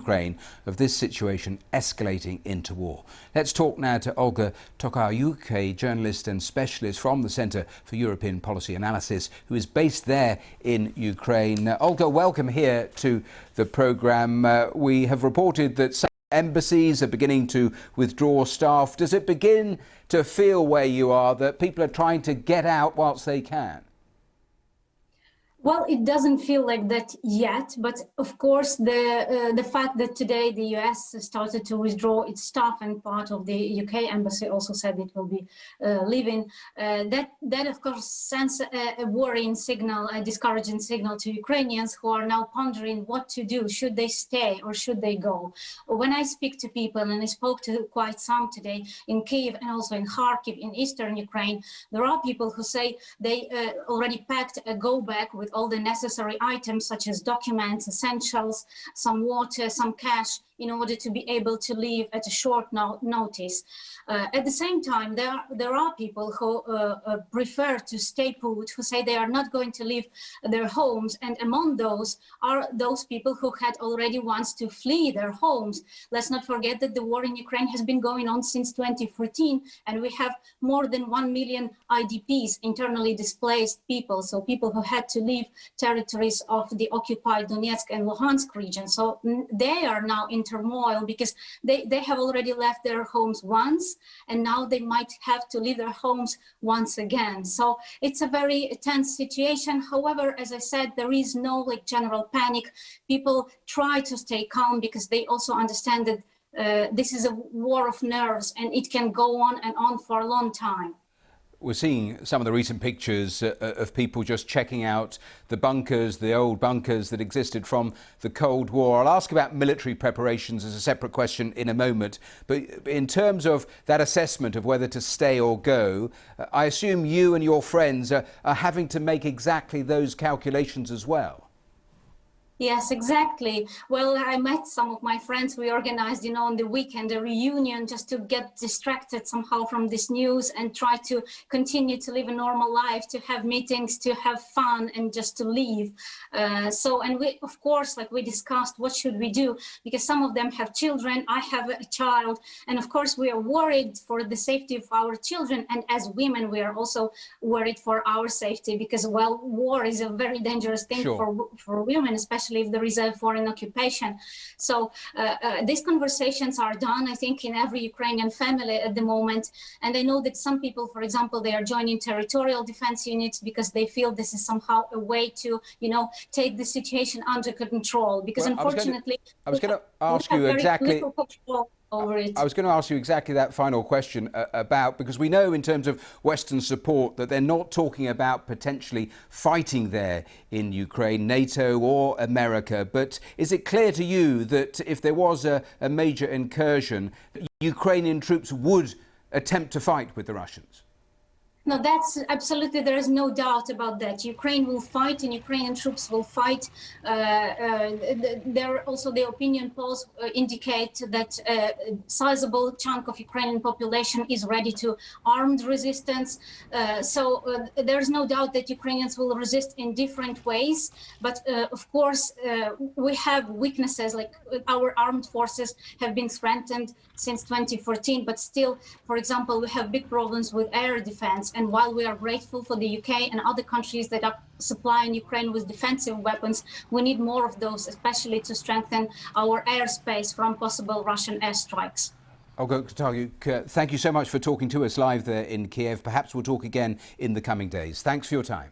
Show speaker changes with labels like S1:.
S1: Ukraine of this situation escalating into war. Let's talk now to Olga Tokariuk, a journalist and specialist from the Centre for European Policy Analysis, who is based there in Ukraine. Olga, welcome here to the programme. We have reported that some embassies are beginning to withdraw staff. Does it begin to feel where you are that people are trying to get out whilst they can?
S2: Well, it doesn't feel like that yet, but of course the fact that today the US started to withdraw its staff and part of the UK embassy also said it will be leaving, that of course sends a worrying signal, a discouraging signal to Ukrainians who are now pondering what to do. Should they stay or should they go? When I speak to people, and I spoke to quite some today in Kyiv and also in Kharkiv in eastern Ukraine, there are people who say they already packed a go bag with all the necessary items such as documents, essentials, some water, some cash, in order to be able to leave at a short notice. At the same time, there are people who prefer to stay put, who say they are not going to leave their homes, and among those are those people who had already once to flee their homes. Let's not forget that the war in Ukraine has been going on since 2014, and we have more than 1 million IDPs, internally displaced people, so people who had to leave territories of the occupied Donetsk and Luhansk region. So they are now in turmoil because they have already left their homes once, and now they might have to leave their homes once again. So it's a very tense situation. However, as I said, there is no general panic. People try to stay calm because they also understand that this is a war of nerves and it can go on and on for a long time.
S1: We're seeing some of the recent pictures of people just checking out the bunkers, the old bunkers that existed from the Cold War. I'll ask about military preparations as a separate question in a moment. But in terms of that assessment of whether to stay or go, I assume you and your friends are having to make exactly those calculations as well.
S2: Yes, exactly. Well, I met some of my friends. We organized, on the weekend, a reunion just to get distracted somehow from this news and try to continue to live a normal life, to have meetings, to have fun, and just to leave. And we, of course, we discussed what should we do, because some of them have children. I have a child. And of course, we are worried for the safety of our children. And as women, we are also worried for our safety because, well, war is a very dangerous thing.
S1: Sure.
S2: for women, especially if there is a foreign occupation. So these conversations are done, I think, in every Ukrainian family at the moment. And I know that some people, for example, they are joining territorial defense units because they feel this is somehow a way to, take the situation under control. Because unfortunately,
S1: I was going to ask you exactly.
S2: I
S1: was going to ask you exactly that final question about, because we know in terms of Western support that they're not talking about potentially fighting there in Ukraine, NATO or America. But is it clear to you that if there was a major incursion, Ukrainian troops would attempt to fight with the Russians?
S2: No, that's absolutely, there is no doubt about that. Ukraine will fight and Ukrainian troops will fight. There also the opinion polls indicate that a sizable chunk of Ukrainian population is ready to armed resistance. So there's no doubt that Ukrainians will resist in different ways. But of course, we have weaknesses, like our armed forces have been strengthened since 2014, but still, for example, we have big problems with air defense. And while we are grateful for the UK and other countries that are supplying Ukraine with defensive weapons, we need more of those, especially to strengthen our airspace from possible Russian airstrikes.
S1: Olga Tokariuk, thank you so much for talking to us live there in Kiev. Perhaps we'll talk again in the coming days. Thanks for your time.